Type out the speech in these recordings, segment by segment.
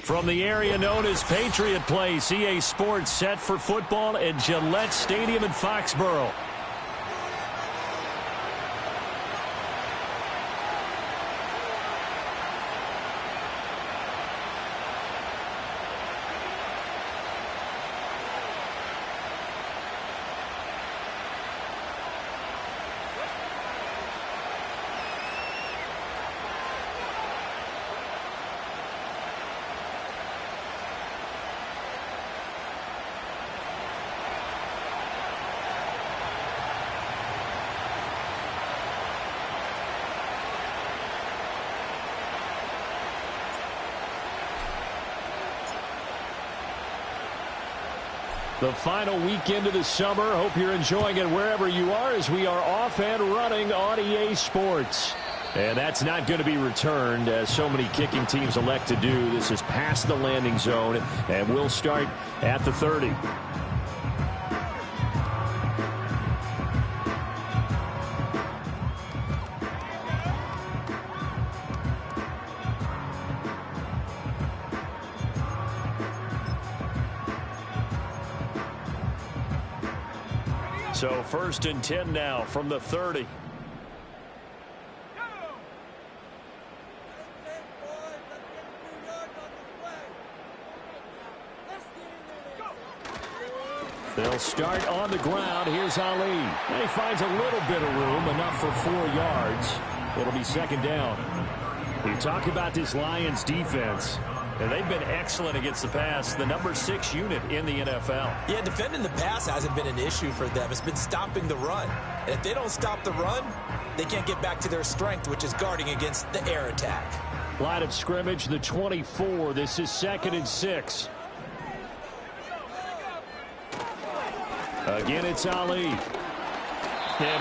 From the area known as Patriot Place, EA Sports set for football at Gillette Stadium in Foxborough. The final weekend of the summer. Hope you're enjoying it wherever you are as we are off and running on EA Sports. And that's not going to be returned as so many kicking teams elect to do. This is past the landing zone and we'll start at the 30. So 1st and 10 now from the 30. They'll start on the ground. Here's Ali. And he finds a little bit of room, enough for 4 yards. It'll be 2nd down. You talk about this Lions defense. And they've been excellent against the pass, the number 6 unit in the NFL. Yeah, defending the pass hasn't been an issue for them. It's been stopping the run. And if they don't stop the run, they can't get back to their strength, which is guarding against the air attack. Line of scrimmage, the 24. This is 2nd and 6. Again, it's Ali. And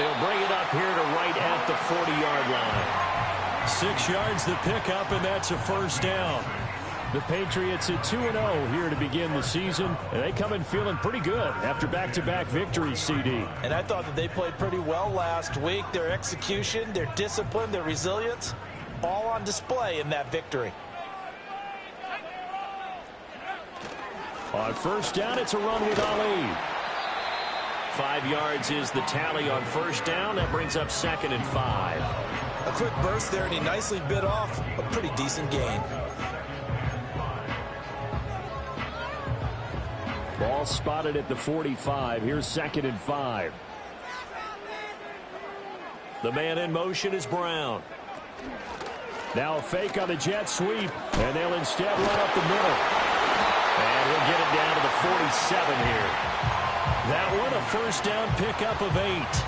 he'll bring it up here to right at the 40-yard line. 6 yards the pickup, and that's a 1st down. The Patriots at 2-0 here to begin the season. And they come in feeling pretty good after back-to-back victories, CD. And I thought that they played pretty well last week. Their execution, their discipline, their resilience, all on display in that victory. On 1st down, it's a run with Ali. 5 yards is the tally on 1st down. That brings up 2nd and 5. A quick burst there, and he nicely bit off a pretty decent gain. Ball spotted at the 45. Here's 2nd and 5. The man in motion is Brown. Now a fake on the jet sweep, and they'll instead run up the middle. And he'll get it down to the 47 here. That one, a 1st down pickup of 8.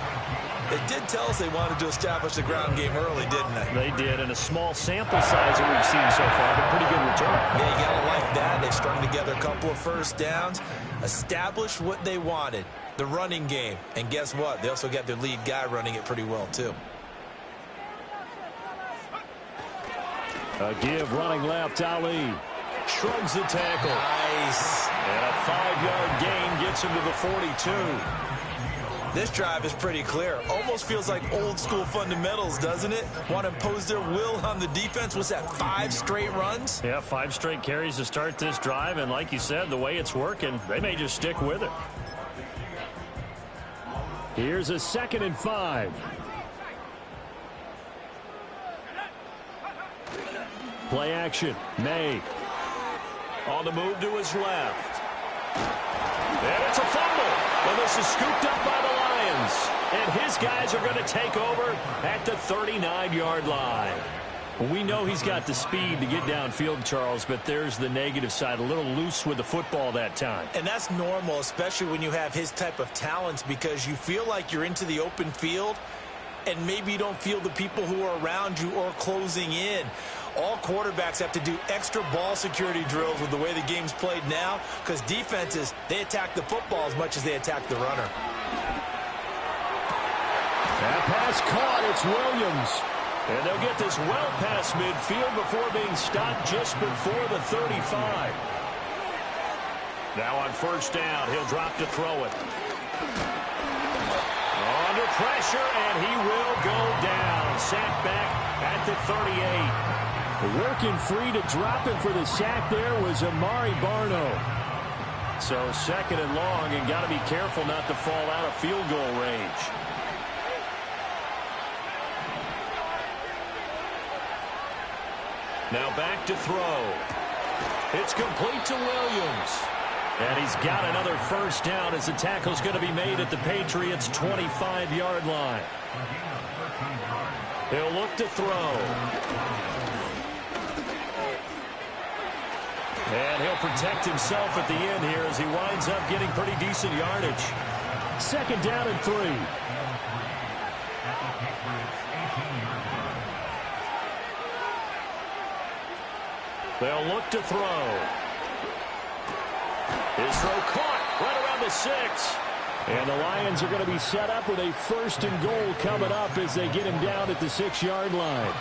They did tell us they wanted to establish the ground game early, didn't they? They did, and a small sample size that we've seen so far, but pretty good return. Yeah, you gotta like that. They've strung together a couple of 1st downs, established what they wanted, the running game. And guess what? They also got their lead guy running it pretty well, too. A give running left, Ali. Shrugs the tackle. Nice. And a 5-yard gain gets him to the 42. This drive is pretty clear. Almost feels like old school fundamentals, doesn't it? Want to impose their will on the defense. Was that 5 straight runs? Yeah, 5 straight carries to start this drive. And like you said, the way it's working, they may just stick with it. Here's a 2nd and 5. Play action. May. On the move to his left. And it's a fumble. Well, this is scooped up by the Lions. And his guys are going to take over at the 39-yard line. We know he's got the speed to get downfield, Charles, but there's the negative side. A little loose with the football that time. And that's normal, especially when you have his type of talents, because you feel like you're into the open field and maybe you don't feel the people who are around you or closing in. All quarterbacks have to do extra ball security drills with the way the game's played now, because defenses, they attack the football as much as they attack the runner. That pass caught. It's Williams. And they'll get this well past midfield before being stopped just before the 35. Now on 1st down, he'll drop to throw it. Under pressure, and he will go down. Sacked back at the 38. Working free to drop him for the sack there was Amari Barno. So second and long, and got to be careful not to fall out of field goal range. Now back to throw. It's complete to Williams. And he's got another first down as the tackle's going to be made at the Patriots' 25-yard line. He'll look to throw. And he'll protect himself at the end here as he winds up getting pretty decent yardage. Second down and 3. They'll look to throw. His throw caught right around the 6. And the Lions are going to be set up with a first and goal coming up as they get him down at the 6-yard line.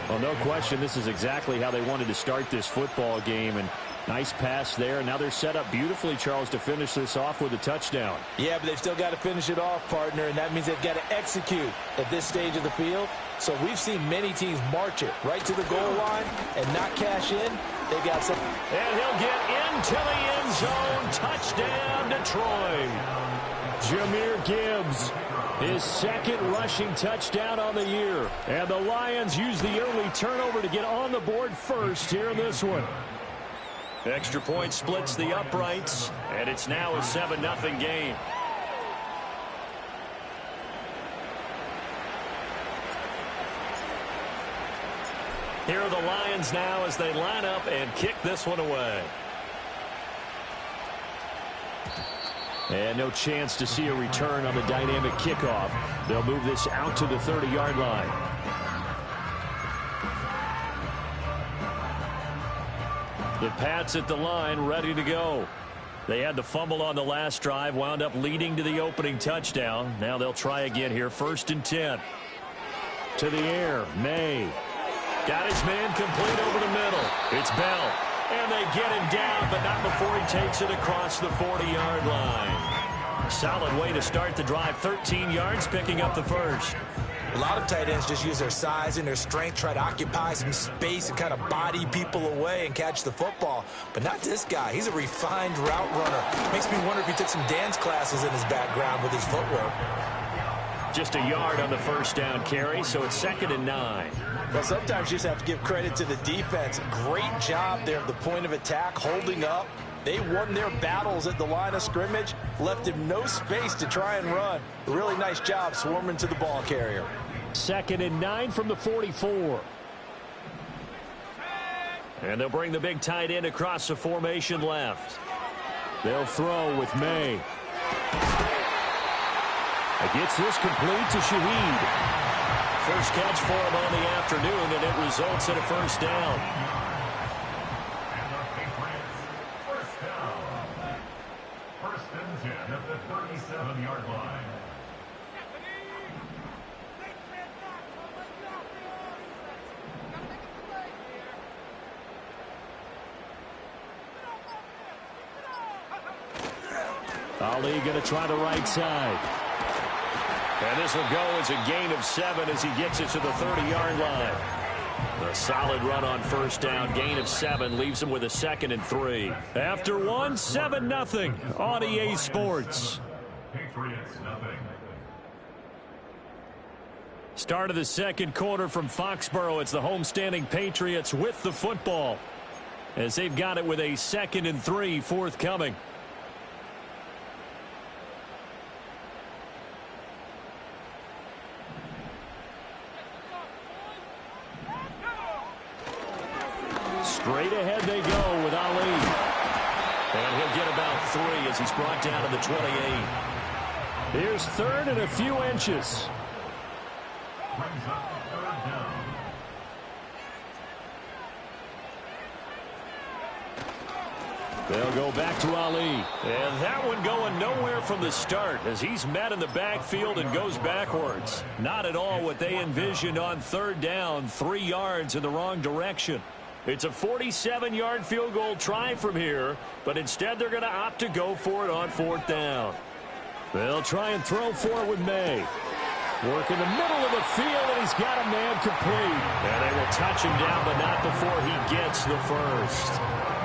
Well, no question, this is exactly how they wanted to start this football game. And nice pass there. Now they're set up beautifully, Charles, to finish this off with a touchdown. Yeah, but they've still got to finish it off, partner, and that means they've got to execute at this stage of the field. So we've seen many teams march it right to the goal line and not cash in. They got some. And he'll get into the end zone. Touchdown, Detroit. Jahmyr Gibbs, his second rushing touchdown on the year. And the Lions use the early turnover to get on the board first here in this one. Extra point splits the uprights, and it's now a 7-0 game. Here are the Lions now as they line up and kick this one away. And no chance to see a return on the dynamic kickoff. They'll move this out to the 30-yard line. The Pats at the line, ready to go. They had the fumble on the last drive, wound up leading to the opening touchdown. Now they'll try again here, 1st and 10. To the air, May. Got his man complete over the middle. It's Bell. And they get him down, but not before he takes it across the 40-yard line. Solid way to start the drive. 13 yards, picking up the first. A lot of tight ends just use their size and their strength, try to occupy some space and kind of body people away and catch the football. But not this guy. He's a refined route runner. Makes me wonder if he took some dance classes in his background with his footwork. Just a yard on the first down carry, so it's 2nd and 9. Well, sometimes you just have to give credit to the defense. Great job there at the point of attack, holding up. They won their battles at the line of scrimmage, left him no space to try and run. Really nice job swarming to the ball carrier. 2nd and 9 from the 44. And they'll bring the big tight end across the formation left. They'll throw with May. It gets this complete to Shaheed. First catch for him on the afternoon, and it results in a first down. First and 10 at the 37-yard line. Ali going to try the right side. And this will go as a gain of 7 as he gets it to the 30-yard line. A solid run on first down. Gain of 7 leaves him with a 2nd and 3. After one, 7-0 on EA Sports. Patriots nothing. Start of the second quarter from Foxborough. It's the homestanding Patriots with the football as they've got it with a 2nd and 3 forthcoming. Straight ahead they go with Ali. And he'll get about 3 as he's brought down to the 28. Here's 3rd and a few inches. Brings up 3rd down. They'll go back to Ali. And that one going nowhere from the start as he's met in the backfield and goes backwards. Not at all what they envisioned on 3rd down. 3 yards in the wrong direction. It's a 47-yard field goal try from here, but instead they're going to opt to go for it on 4th down. They'll try and throw for it with May. Work in the middle of the field, and he's got a man complete. And they will touch him down, but not before he gets the first.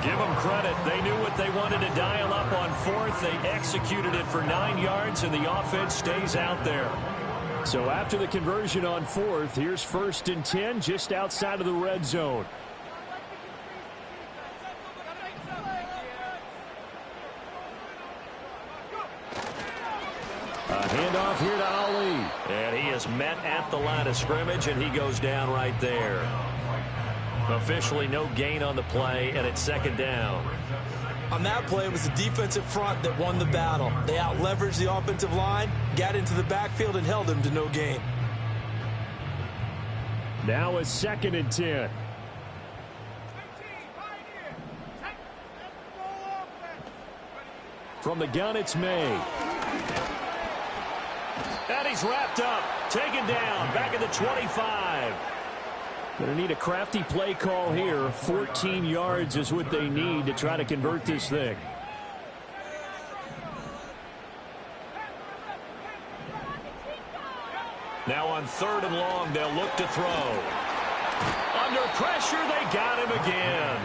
Give them credit. They knew what they wanted to dial up on fourth. They executed it for 9 yards, and the offense stays out there. So after the conversion on fourth, here's 1st and 10 just outside of the red zone. A handoff here to Ali. And he is met at the line of scrimmage, and he goes down right there. Officially no gain on the play, and it's 2nd down. On that play, it was the defensive front that won the battle. They out-leveraged the offensive line, got into the backfield, and held them to no gain. Now it's 2nd and 10. From the gun, it's May. And he's wrapped up, taken down, back at the 25. Going to need a crafty play call here. 14 yards is what they need to try to convert this thing. Now on 3rd and long, they'll look to throw. Under pressure, they got him again.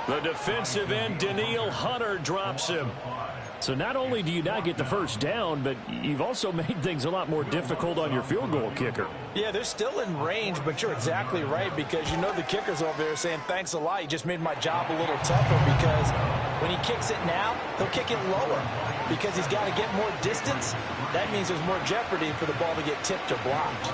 The defensive end, Danielle Hunter, drops him. So not only do you not get the first down, but you've also made things a lot more difficult on your field goal kicker. Yeah, they're still in range, but you're exactly right, because you know the kicker's over there saying, thanks a lot, you just made my job a little tougher, because when he kicks it now, he'll kick it lower because he's got to get more distance. That means there's more jeopardy for the ball to get tipped or blocked.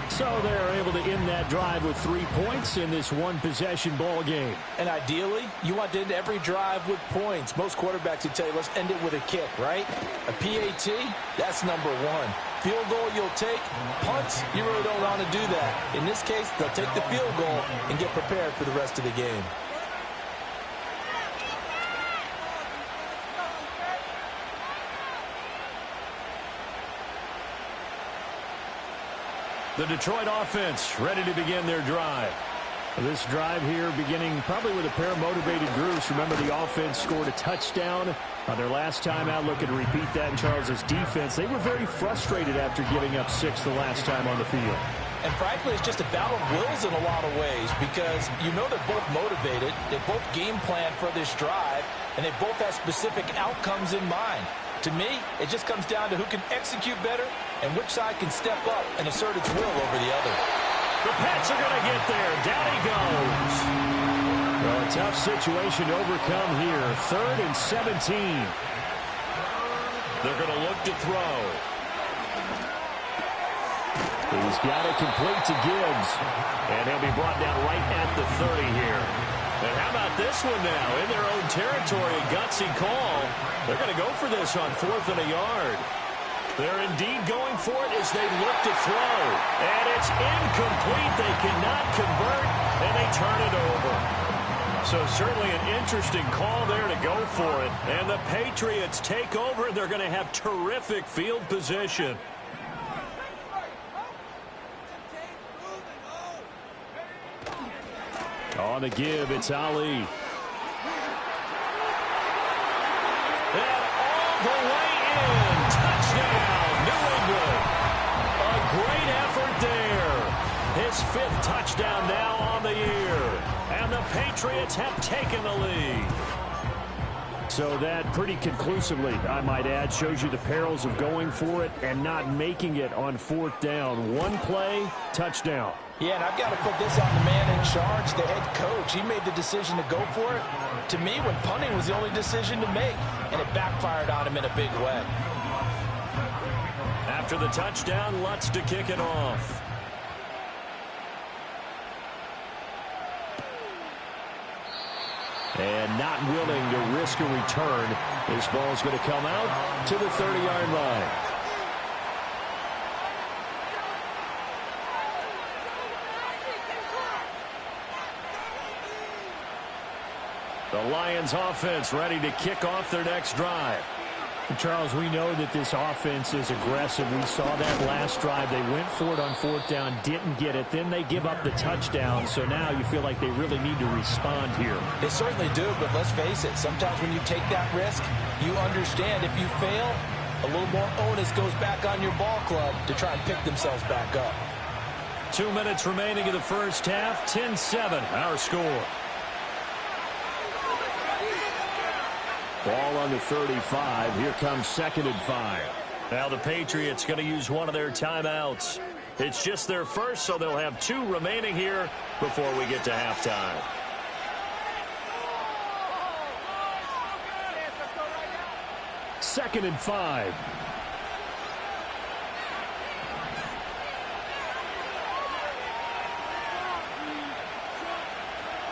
So they're able to end that drive with 3 points in this one-possession ball game. And ideally, you want to end every drive with points. Most quarterbacks would tell you, let's end it with a kick, right? A PAT, that's number 1. Field goal you'll take. Punts, you really don't want to do that. In this case, they'll take the field goal and get prepared for the rest of the game. The Detroit offense ready to begin their drive. This drive here beginning probably with a pair of motivated groups. Remember, the offense scored a touchdown on their last time out. Looking to repeat that in Charles's defense. They were very frustrated after giving up 6 the last time on the field. And frankly, it's just a battle of wills in a lot of ways, because you know they're both motivated. They both game plan for this drive, and they both have specific outcomes in mind. To me, it just comes down to who can execute better and which side can step up and assert its will over the other. The Pats are going to get there. Down he goes. Well, a tough situation to overcome here. 3rd and 17. They're going to look to throw. He's got it complete to Gibbs. And he'll be brought down right at the 30 here. And how about this one now? In their own territory, a gutsy call. They're going to go for this on 4th and a yard. They're indeed going for it as they look to throw. And it's incomplete. They cannot convert, and they turn it over. So certainly an interesting call there to go for it. And the Patriots take over, and they're going to have terrific field position. On the give, it's Ali. And all the way in. Touchdown, New England. A great effort there. His 5th touchdown now on the year. And the Patriots have taken the lead. So that pretty conclusively, I might add, shows you the perils of going for it and not making it on 4th down. One play, touchdown. Yeah, and I've got to put this on the man in charge, the head coach. He made the decision to go for it. To me, when punting was the only decision to make, and it backfired on him in a big way. After the touchdown, Lutz to kick it off. And not willing to risk a return. This ball's going to come out to the 30-yard line. The Lions offense ready to kick off their next drive. Charles, we know that this offense is aggressive. We saw that last drive. They went for it on 4th down, didn't get it. Then they give up the touchdown. So now you feel like they really need to respond here. They certainly do, but let's face it. Sometimes when you take that risk, you understand if you fail, A little more onus goes back on your ball club to try and pick themselves back up. 2 minutes remaining in the first half. 10-7, our score. Ball on the 35. Here comes 2nd and 5. Now the Patriots going to use one of their timeouts. It's just their first, so they'll have 2 remaining here before we get to halftime. Second and 5.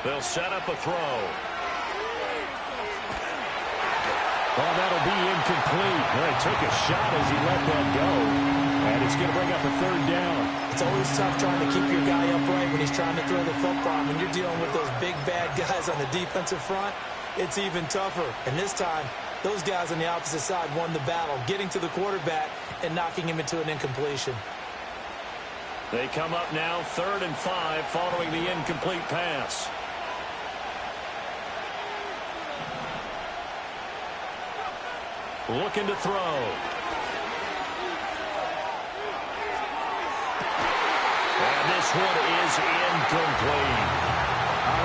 They'll set up a throw. Oh, that'll be incomplete. Well, he took a shot as he let that go. And it's going to bring up a 3rd down. It's always tough trying to keep your guy upright when he's trying to throw the football. When you're dealing with those big, bad guys on the defensive front, it's even tougher. And this time, those guys on the opposite side won the battle, getting to the quarterback and knocking him into an incompletion. They come up now 3rd and 5 following the incomplete pass. Looking to throw. And this one is incomplete.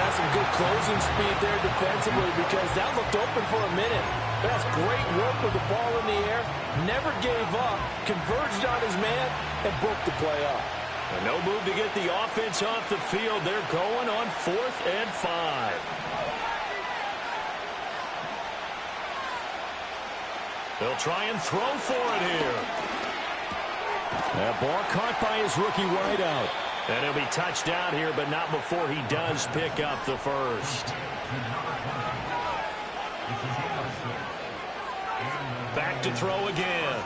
That's some good closing speed there defensively because that looked open for a minute. That's great work with the ball in the air. Never gave up, converged on his man, and broke the play up. And no move to get the offense off the field. They're going on 4th and 5. They'll try and throw for it here. That ball caught by his rookie wideout. And he'll be touched down here, but not before he does pick up the first. Back to throw again.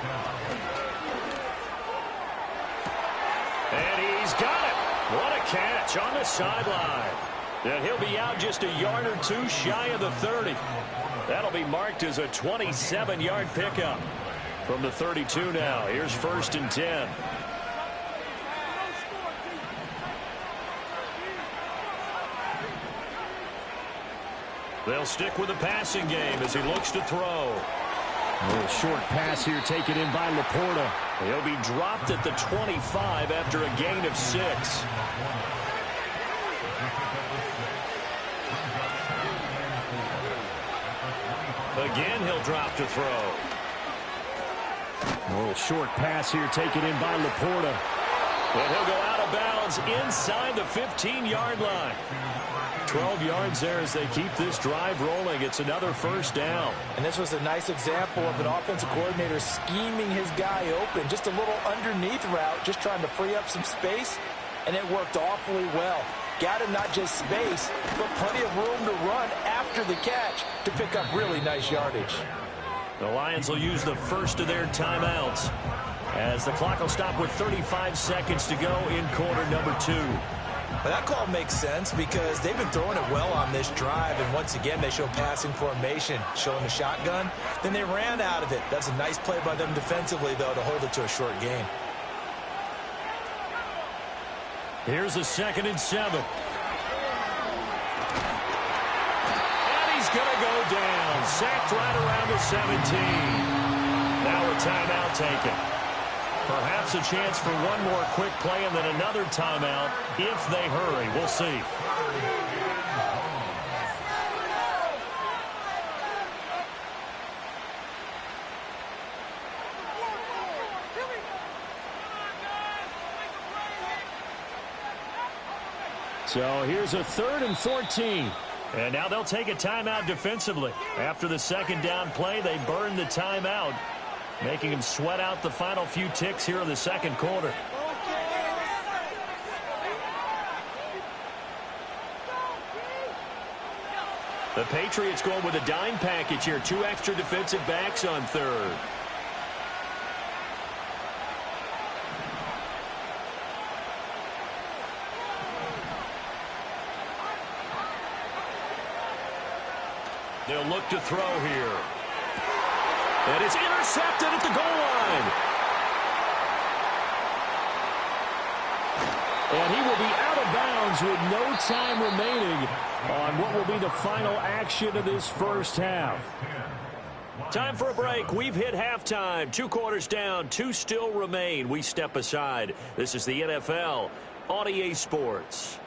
And he's got it. What a catch on the sideline. And he'll be out just a yard or 2 shy of the 30. That'll be marked as a 27-yard pickup. From the 32 now, here's 1st and 10. They'll stick with the passing game as he looks to throw. A little short pass here taken in by Laporta. He'll be dropped at the 25 after a gain of 6. Again, he'll drop to throw. A little short pass here taken in by Laporta. And he'll go out of bounds inside the 15-yard line. 12 yards there as they keep this drive rolling. It's another 1st down. And this was a nice example of an offensive coordinator scheming his guy open. Just a little underneath route, just trying to free up some space, and it worked awfully well. Got him not just space, but plenty of room to run after the catch to pick up really nice yardage. The Lions will use the first of their timeouts as the clock will stop with 35 seconds to go in quarter number 2. Well, that call makes sense because they've been throwing it well on this drive, and once again they show passing formation, showing the shotgun. Then they ran out of it. That's a nice play by them defensively, though, to hold it to a short gain. Here's a 2nd and 7. And he's going to go down. Sacked right around the 17. Now a timeout taken. Perhaps a chance for one more quick play and then another timeout if they hurry. We'll see. So here's a 3rd and 14. And now they'll take a timeout defensively. After the 2nd down play, they burn the timeout, making them sweat out the final few ticks here in the 2nd quarter. The Patriots going with a dime package here. 2 extra defensive backs on 3rd. They'll look to throw here. And it's intercepted at the goal line. And he will be out of bounds with no time remaining on what will be the final action of this first half. Time for a break. We've hit halftime. 2 quarters down. 2 still remain. We step aside. This is the NFL on EA Sports.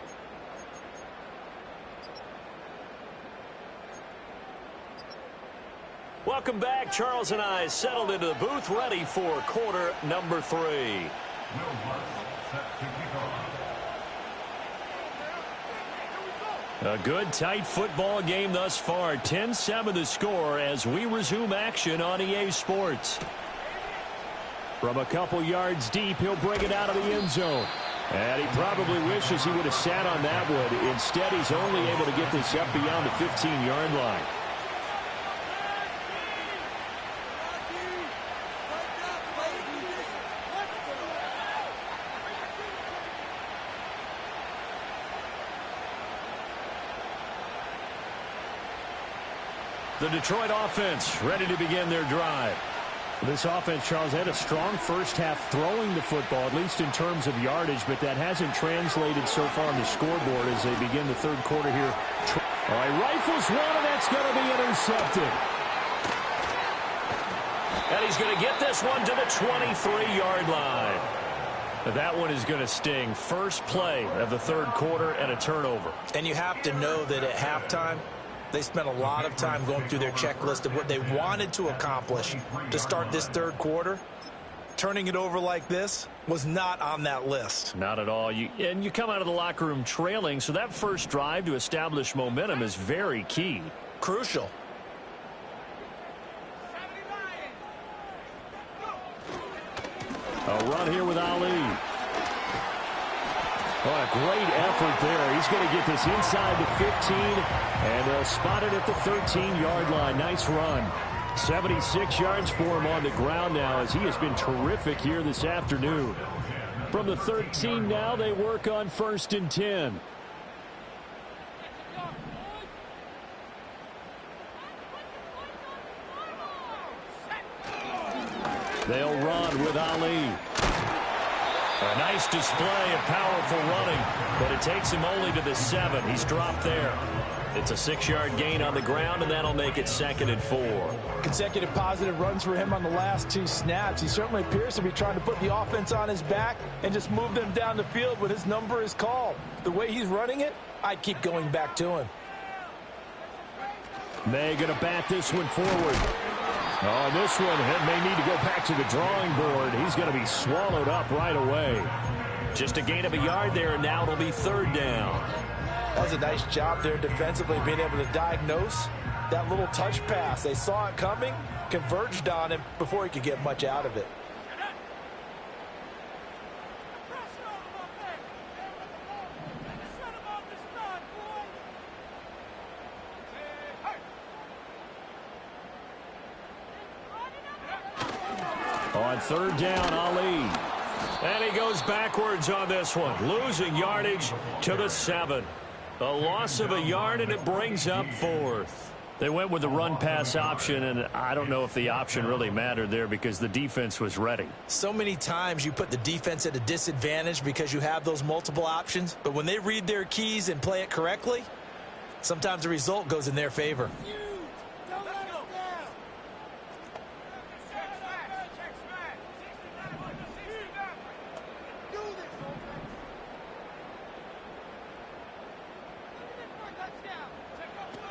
Welcome back. Charles and I settled into the booth, ready for quarter number 3. A good, tight football game thus far. 10-7 the score as we resume action on EA Sports. From a couple yards deep, he'll bring it out of the end zone. And he probably wishes he would have sat on that one. Instead, he's only able to get this up beyond the 15-yard line. The Detroit offense ready to begin their drive. This offense, Charles, had a strong first half throwing the football, at least in terms of yardage, but that hasn't translated so far on the scoreboard as they begin the third quarter here. All right, rifles one, and that's going to be intercepted. And he's going to get this one to the 23-yard line. That one is going to sting. First play of the third quarter and a turnover. And you have to know that at halftime, they spent a lot of time going through their checklist of what they wanted to accomplish to start this third quarter. Turning it over like this was not on that list. Not at all. And you come out of the locker room trailing, so that first drive to establish momentum is very key. Crucial. A run here with Ali. Oh, a great effort there. He's going to get this inside the 15, and they'll spot it at the 13-yard line. Nice run. 76 yards for him on the ground now as he has been terrific here this afternoon. From the 13 now, they work on 1st and 10. They'll run with Ali. A nice display of powerful running, but it takes him only to the 7. He's dropped there. It's a 6-yard gain on the ground, and that'll make it 2nd and 4. Consecutive positive runs for him on the last 2 snaps. He certainly appears to be trying to put the offense on his back and just move them down the field when his number is called. The way he's running it, I'd keep going back to him. May going to bat this one forward. Oh, this one may need to go back to the drawing board. He's going to be swallowed up right away. Just a gain of a yard there, and now it'll be 3rd down. That was a nice job there defensively, being able to diagnose that little touch pass. They saw it coming, converged on him before he could get much out of it. On 3rd down, Ali. And he goes backwards on this one, losing yardage to the 7. A loss of a yard, and it brings up 4th. They went with the run-pass option, and I don't know if the option really mattered there because the defense was ready. So many times you put the defense at a disadvantage because you have those multiple options, but when they read their keys and play it correctly, sometimes the result goes in their favor.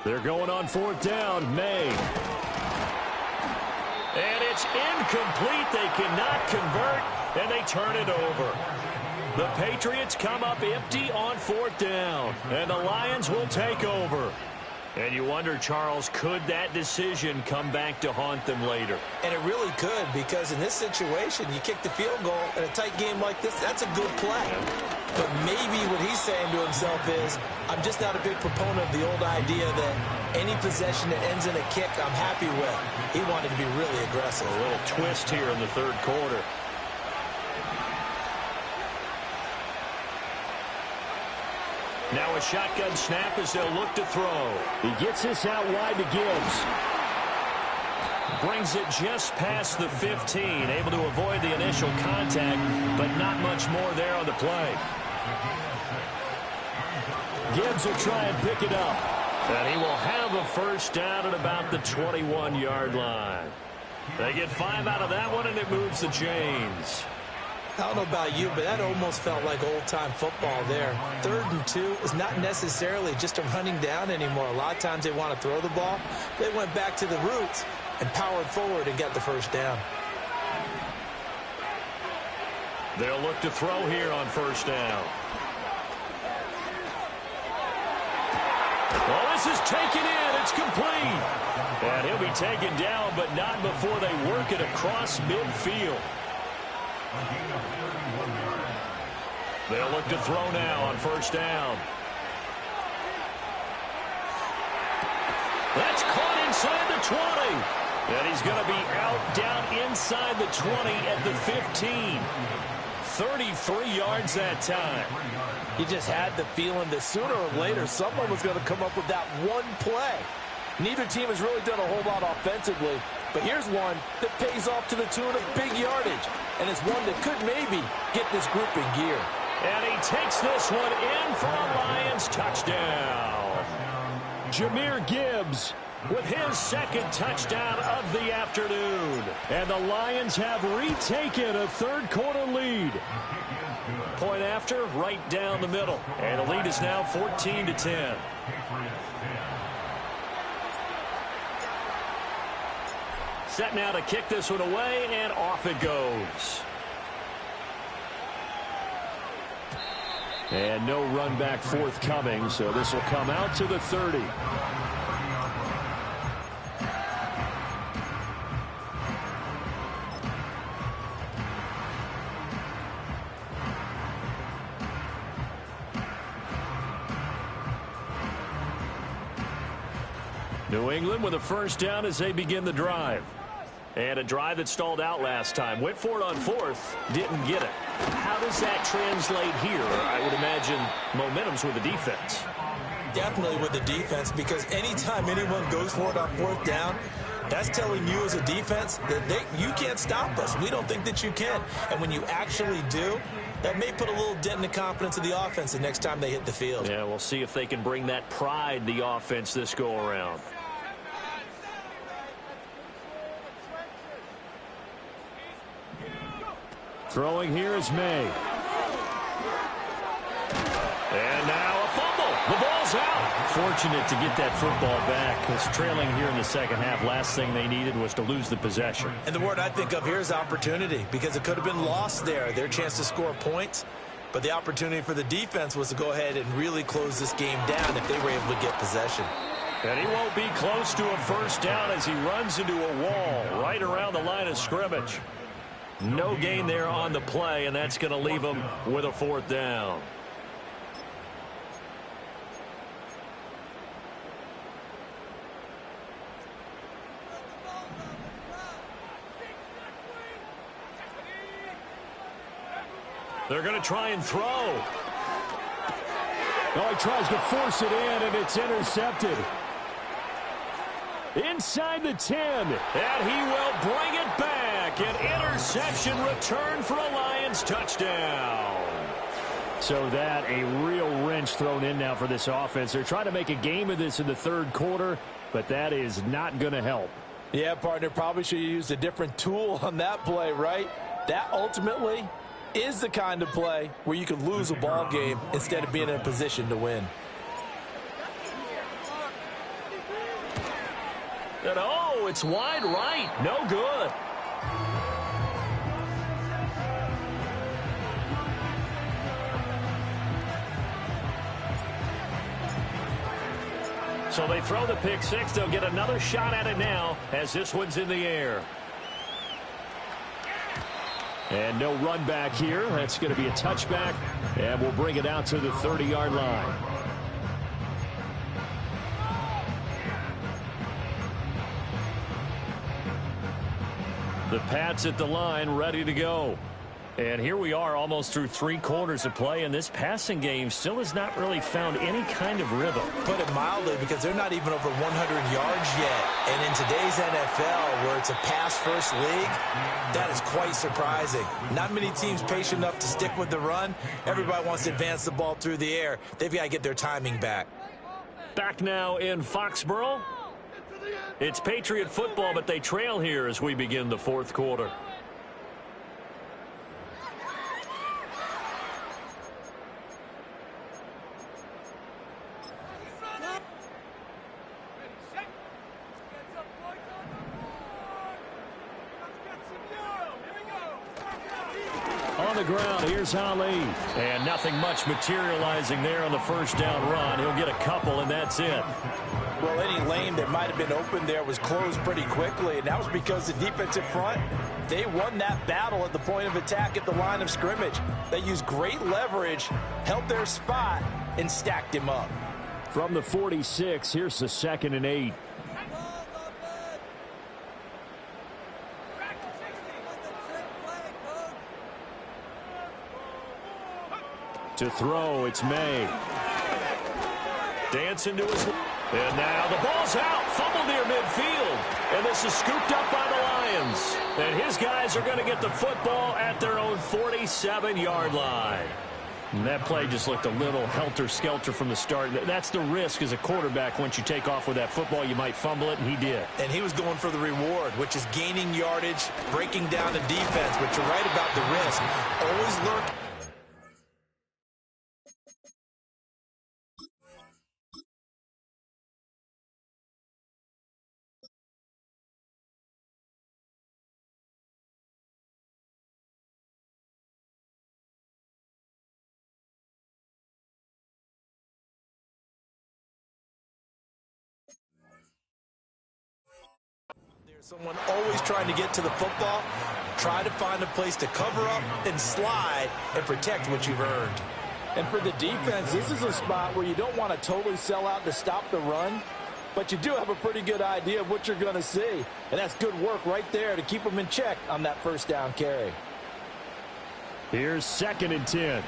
They're going on 4th down. May. And it's incomplete. They cannot convert, and they turn it over. The Patriots come up empty on 4th down, and the Lions will take over. And you wonder, Charles, could that decision come back to haunt them later? And it really could, because in this situation, you kick the field goal in a tight game like this, that's a good play. But maybe what he's saying to himself is, I'm just not a big proponent of the old idea that any possession that ends in a kick I'm happy with. He wanted to be really aggressive. A little twist here in the 3rd quarter. Now a shotgun snap as they'll look to throw. He gets this out wide to Gibbs. Brings it just past the 15. Able to avoid the initial contact, but not much more there on the play. Gibbs will try and pick it up. And he will have a first down at about the 21-yard line. They get 5 out of that one, and it moves the chains. I don't know about you, but that almost felt like old-time football there. 3rd and 2 is not necessarily just a running down anymore. A lot of times they want to throw the ball. They went back to the roots and powered forward and got the first down. They'll look to throw here on first down. Well, this is taken in. It's complete. And he'll be taken down, but not before they work it across midfield. They'll look to throw now on first down. That's caught inside the 20. And he's going to be out down inside the 20 at the 15. 33 yards that time. He just had the feeling that sooner or later someone was going to come up with that one play. Neither team has really done a whole lot offensively, but here's one that pays off to the tune of big yardage, and it's one that could maybe get this group in gear. And he takes this one in for a Lions touchdown. Jahmyr Gibbs with his 2nd touchdown of the afternoon. And the Lions have retaken a 3rd quarter lead. Point after, right down the middle. And the lead is now 14-10. Set now to kick this one away, and off it goes. And no run back forthcoming, so this will come out to the 30. New England with a first down as they begin the drive. And a drive that stalled out last time. Went for it on 4th. Didn't get it. How does that translate here? I would imagine momentum's with the defense. Definitely with the defense, because anytime anyone goes for it on 4th down, that's telling you as a defense that you can't stop us. We don't think that you can. And when you actually do, that may put a little dent in the confidence of the offense the next time they hit the field. Yeah, we'll see if they can bring that pride, the offense, this go-around. Throwing here is May. And now a fumble. The ball's out. Fortunate to get that football back, because trailing here in the second half, last thing they needed was to lose the possession. And the word I think of here is opportunity, because it could have been lost there. Their chance to score points. But the opportunity for the defense was to go ahead and really close this game down if they were able to get possession. And he won't be close to a first down as he runs into a wall right around the line of scrimmage. No gain there on the play, and that's going to leave him with a 4th down. They're going to try and throw. Oh, he tries to force it in, and it's intercepted. Inside the 10, and he will bring it back. An interception return for a Lions touchdown. So that a real wrench thrown in now for this offense. They're trying to make a game of this in the 3rd quarter, but that is not going to help. Yeah, partner, probably should have used a different tool on that play, right? That ultimately is the kind of play where you can lose a ball game instead of being in a position to win. And oh, it's wide right. No good. So they throw the pick 6. They'll get another shot at it now as this one's in the air. And no run back here. That's going to be a touchback, and we'll bring it out to the 30-yard line. The Pats at the line, ready to go. And here we are almost through 3 quarters of play, and this passing game still has not really found any kind of rhythm. Put it mildly, because they're not even over 100 yards yet. And in today's NFL, where it's a pass-first league, that is quite surprising. Not many teams patient enough to stick with the run. Everybody wants to advance the ball through the air. They've got to get their timing back. Back now in Foxborough. It's Patriot football, but they trail here as we begin the fourth quarter. On the ground, here's Ali. And nothing much materializing there on the first down run. He'll get a couple, and that's it. Well, any lane that might have been open there was closed pretty quickly, and that was because the defensive front, they won that battle at the point of attack at the line of scrimmage. They used great leverage, held their spot, and stacked him up. From the 46, here's the 2nd and 8. To throw, it's May. Dancing to his... And now the ball's out. Fumble near midfield. And this is scooped up by the Lions. And his guys are going to get the football at their own 47-yard line. And that play just looked a little helter-skelter from the start. That's the risk as a quarterback. Once you take off with that football, you might fumble it, and he did. And he was going for the reward, which is gaining yardage, breaking down the defense. But you're right about the risk. Always lurk. Someone always trying to get to the football. Try to find a place to cover up and slide and protect what you've earned. And for the defense, this is a spot where you don't want to totally sell out to stop the run, but you do have a pretty good idea of what you're going to see. And that's good work right there to keep them in check on that first down carry. Here's 2nd and 10.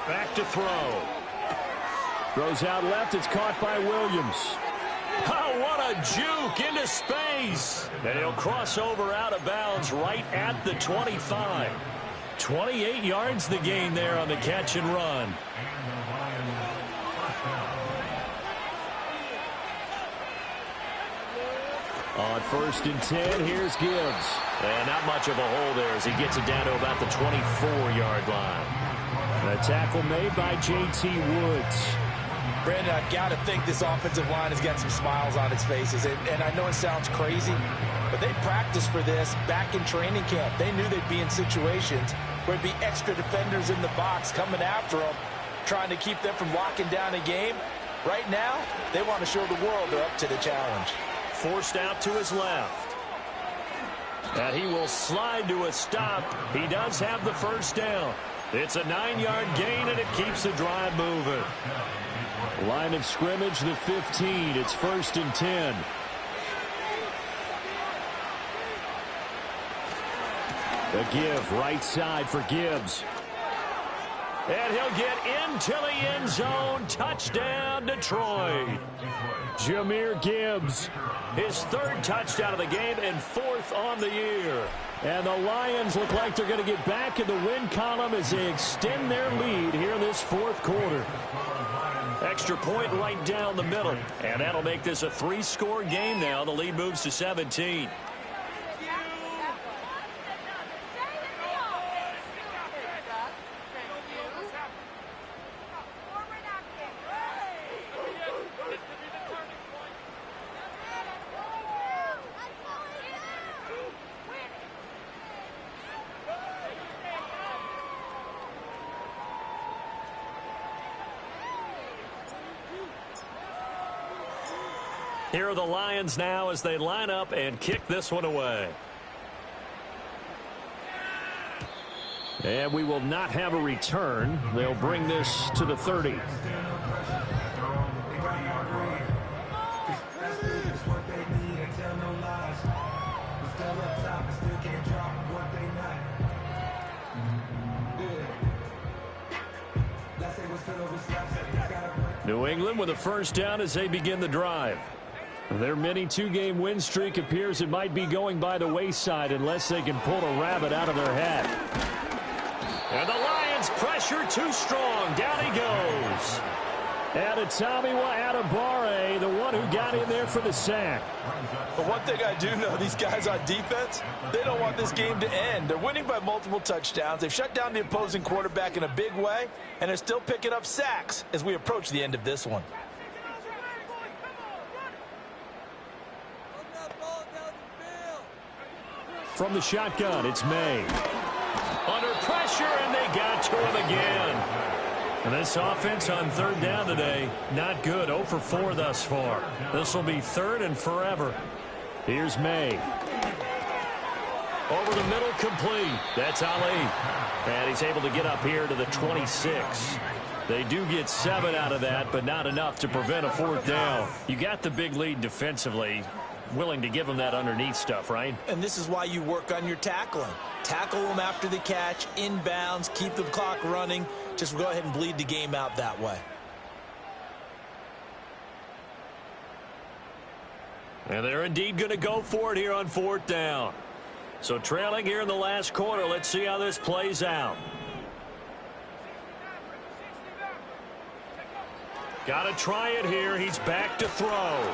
Back to throw. Throws out left. It's caught by Williams. Oh, what a juke into space. And he'll cross over out of bounds right at the 25. 28 yards the gain there on the catch and run. On 1st and 10, here's Gibbs. And not much of a hole there as he gets it down to about the 24-yard line. A tackle made by J.T. Woods. Brandon, I've got to think this offensive line has got some smiles on its faces. And I know it sounds crazy, but they practiced for this back in training camp. They knew they'd be in situations where there'd be extra defenders in the box coming after them, trying to keep them from locking down a game. Right now, they want to show the world they're up to the challenge. Forced out to his left. And he will slide to a stop. He does have the first down. It's a 9-yard gain, and it keeps the drive moving. Line of scrimmage, the 15. It's 1st and 10. The give, right side for Gibbs. And he'll get into the end zone. Touchdown, Detroit. Jahmyr Gibbs, his 3rd touchdown of the game and 4th on the year. And the Lions look like they're going to get back in the win column as they extend their lead here in this 4th quarter. Extra point right down the middle. And that'll make this a 3-score game now. The lead moves to 17. Here are the Lions now as they line up and kick this one away. And we will not have a return. They'll bring this to the 30. New England with a first down as they begin the drive. Their mini two-game win streak appears it might be going by the wayside unless they can pull a rabbit out of their hat. And the Lions pressure too strong. Down he goes. Adetomiwa Adebawore, the one who got in there for the sack. But one thing I do know, these guys on defense, they don't want this game to end. They're winning by multiple touchdowns. They've shut down the opposing quarterback in a big way, and they're still picking up sacks as we approach the end of this one. From the shotgun, it's May. Under pressure, and they got to him again. And this offense on third down today, not good. 0 for 4 thus far. This will be third and forever. Here's May. Over the middle, complete. That's Ali. And he's able to get up here to the 26. They do get 7 out of that, but not enough to prevent a fourth down. You got the big lead defensively. Willing to give them that underneath stuff, right? And this is why you work on your tackling. Tackle them after the catch, inbounds, keep the clock running. Just go ahead and bleed the game out that way. And they're indeed going to go for it here on fourth down. So trailing here in the last quarter. Let's see how this plays out. Got to try it here. He's back to throw.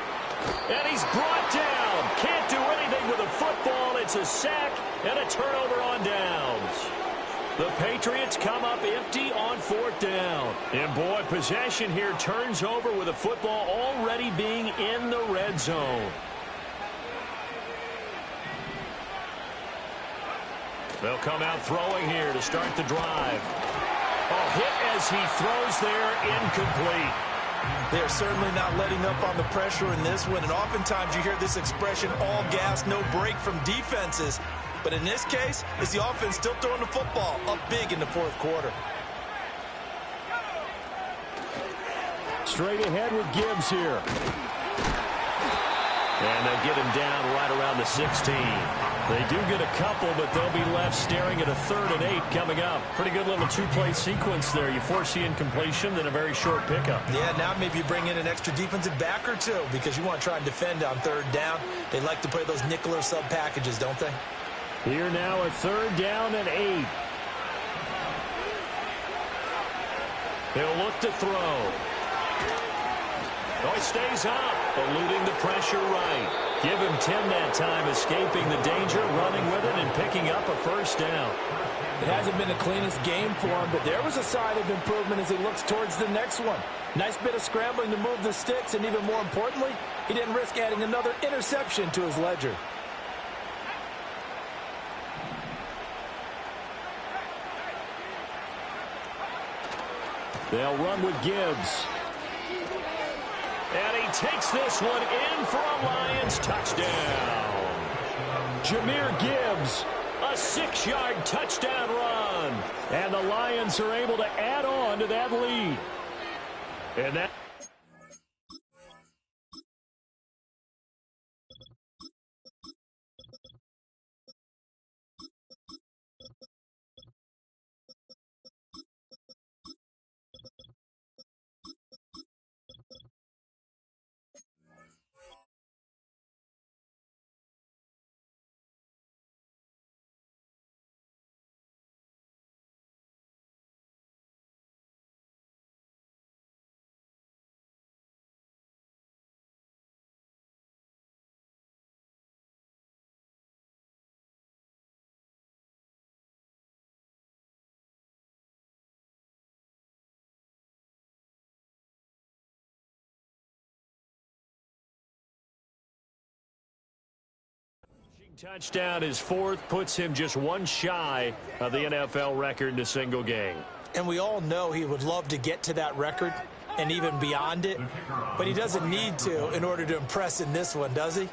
And he's brought down. Can't do anything with a football. It's a sack and a turnover on downs. The Patriots come up empty on fourth down. And boy, possession here turns over with the football already being in the red zone. They'll come out throwing here to start the drive. Oh, hit as he throws there, incomplete. They're certainly not letting up on the pressure in this one, and oftentimes you hear this expression, all gas, no break from defenses. But in this case, it's the offense still throwing the football up big in the fourth quarter. Straight ahead with Gibbs here. And they'll get him down right around the 16. They do get a couple, but they'll be left staring at a 3rd and 8 coming up. Pretty good little two-play sequence there. You force the incompletion, then a very short pickup. Yeah, now maybe you bring in an extra defensive back or two because you want to try and defend on third down. They like to play those nickel or sub packages, don't they? Here now a 3rd down and 8. He'll look to throw. Oh, he stays up, eluding the pressure right. Give him 10 that time, escaping the danger, running with it, and picking up a first down. It hasn't been the cleanest game for him, but there was a sign of improvement as he looks towards the next one. Nice bit of scrambling to move the sticks, and even more importantly, he didn't risk adding another interception to his ledger. They'll run with Gibbs. And he takes this one in for a Lions touchdown. Jahmyr Gibbs, a 6-yard touchdown run. And the Lions are able to add on to that lead. And that... Touchdown, his 4th, puts him just one shy of the NFL record in a single game. And we all know he would love to get to that record and even beyond it, but he doesn't need to in order to impress in this one, does he?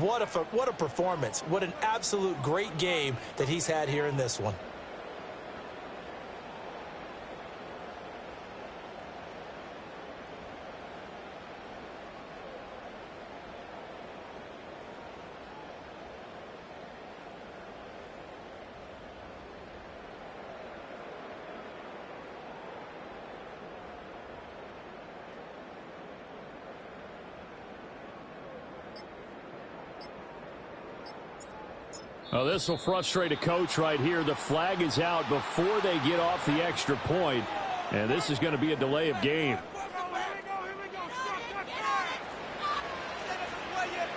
What a performance. What an absolute great game that he's had here in this one. Oh, this will frustrate a coach right here. The flag is out before they get off the extra point, and this is going to be a delay of game.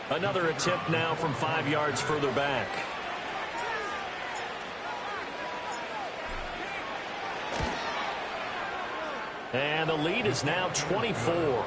Another attempt now from 5 yards further back. And the lead is now 24.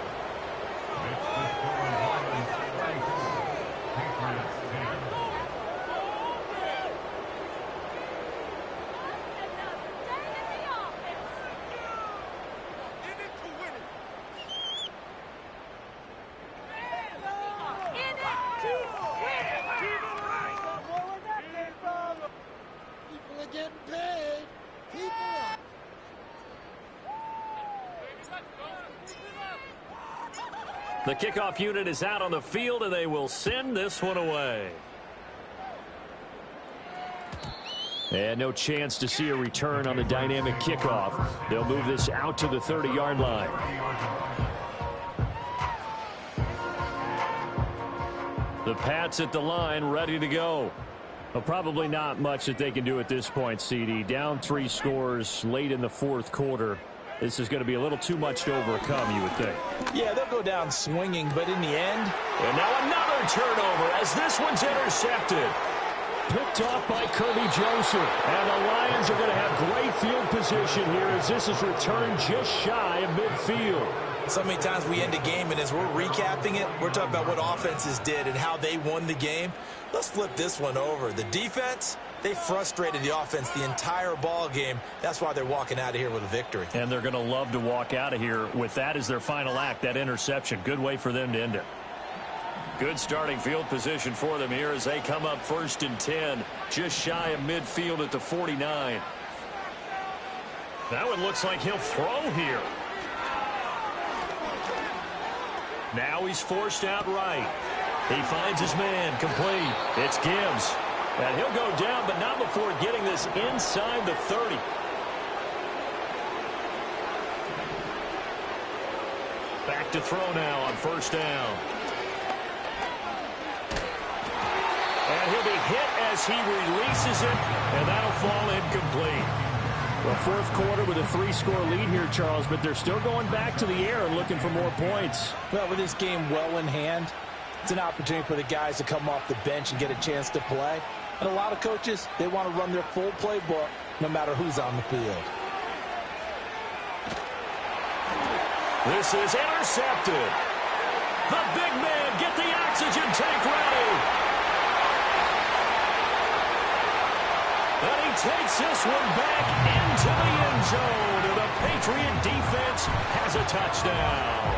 The kickoff unit is out on the field, and they will send this one away. And no chance to see a return on the dynamic kickoff. They'll move this out to the 30-yard line. The Pats at the line, ready to go. Well, probably not much that they can do at this point, CD. Down 3 scores late in the fourth quarter. This is going to be a little too much to overcome, you would think. Yeah, they'll go down swinging, but in the end... And now another turnover as this one's intercepted. Picked off by Kirby Joseph. And the Lions are going to have great field position here as this is returned just shy of midfield. So many times we end a game, and as we're recapping it, we're talking about what offenses did and how they won the game. Let's flip this one over. The defense, they frustrated the offense the entire ball game. That's why they're walking out of here with a victory. And they're going to love to walk out of here with that as their final act, that interception. Good way for them to end it. Good starting field position for them here as they come up 1st and 10, just shy of midfield at the 49. That one looks like he'll throw here. Now he's forced out right. He finds his man, complete. It's Gibbs. And he'll go down, but not before getting this inside the 30. Back to throw now on 1st down. And he'll be hit as he releases it, and that'll fall incomplete. Well, fourth quarter with a 3-score lead here, Charles, but they're still going back to the air and looking for more points. Well, with this game well in hand, it's an opportunity for the guys to come off the bench and get a chance to play. And a lot of coaches, they want to run their full playbook no matter who's on the field. This is intercepted. The big man, get the oxygen tank ready. And he takes this one back into the end zone. And the Patriot defense has a touchdown.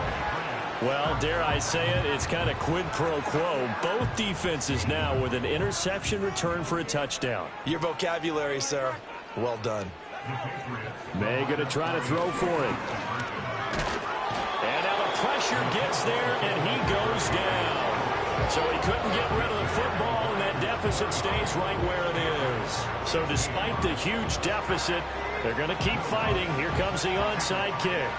Well, dare I say it, it's kind of quid pro quo. Both defenses now with an interception return for a touchdown. Your vocabulary, sir. Well done. May going to try to throw for it. And now the pressure gets there, and he goes down. So he couldn't get rid of the football, and that deficit stays right where it is. So despite the huge deficit, they're going to keep fighting. Here comes the onside kick.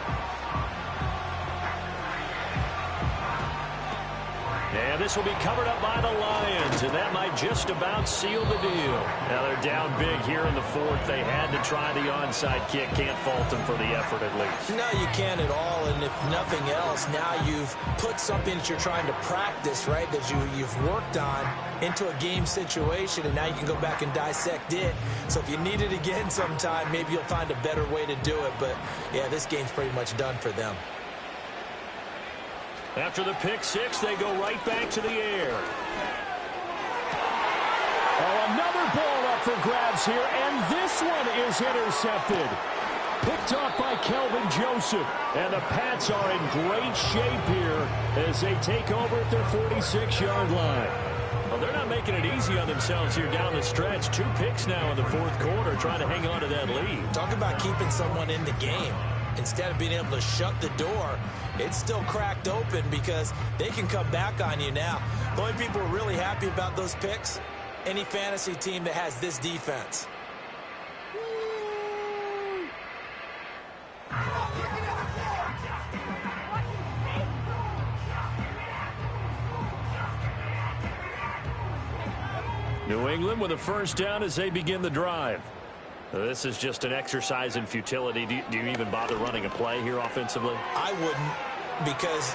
And this will be covered up by the Lions, and that might just about seal the deal. Now they're down big here in the fourth. They had to try the onside kick. Can't fault them for the effort at least. No, you can't at all, and if nothing else, now you've put something that you're trying to practice, right, that you've worked on into a game situation, and now you can go back and dissect it. So if you need it again sometime, maybe you'll find a better way to do it. But, yeah, this game's pretty much done for them. After the pick six, they go right back to the air. Oh, another ball up for grabs here, and this one is intercepted. Picked off by Kelvin Joseph. And the Pats are in great shape here as they take over at their 46-yard line. Well, they're not making it easy on themselves here down the stretch. 2 picks now in the fourth quarter, trying to hang on to that lead. Talk about keeping someone in the game. Instead of being able to shut the door, it's still cracked open because they can come back on you now. The only people who are really happy about those picks, any fantasy team that has this defense. New England with a first down as they begin the drive. This is just an exercise in futility. Do you even bother running a play here offensively? I wouldn't, because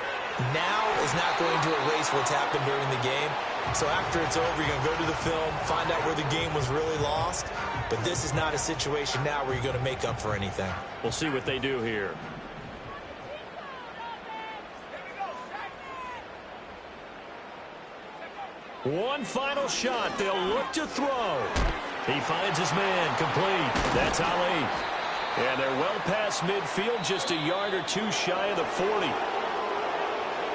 now is not going to erase what's happened during the game. So after it's over, you're going to go to the film, find out where the game was really lost. But this is not a situation now where you're going to make up for anything. We'll see what they do here. One final shot. They'll look to throw. He finds his man, complete. That's Ali. And they're well past midfield, just a yard or two shy of the 40.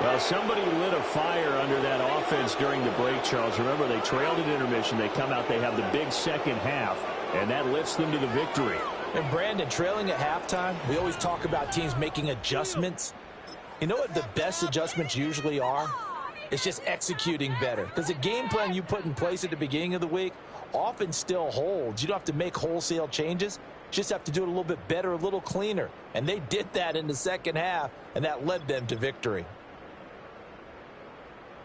Well, somebody lit a fire under that offense during the break, Charles. Remember, they trailed at intermission. They come out, they have the big second half, and that lifts them to the victory. And Brandon, trailing at halftime, we always talk about teams making adjustments. You know what the best adjustments usually are? It's just executing better. Because the game plan you put in place at the beginning of the week often still holds. You don't have to make wholesale changes. You just have to do it a little bit better, a little cleaner. And they did that in the second half, and that led them to victory.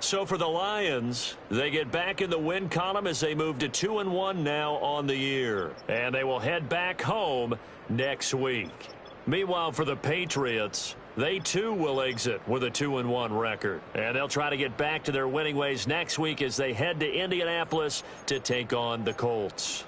So for the Lions, they get back in the win column as they move to 2-1 now on the year. And they will head back home next week. Meanwhile, for the Patriots, they too will exit with a 2-1 record. And they'll try to get back to their winning ways next week as they head to Indianapolis to take on the Colts.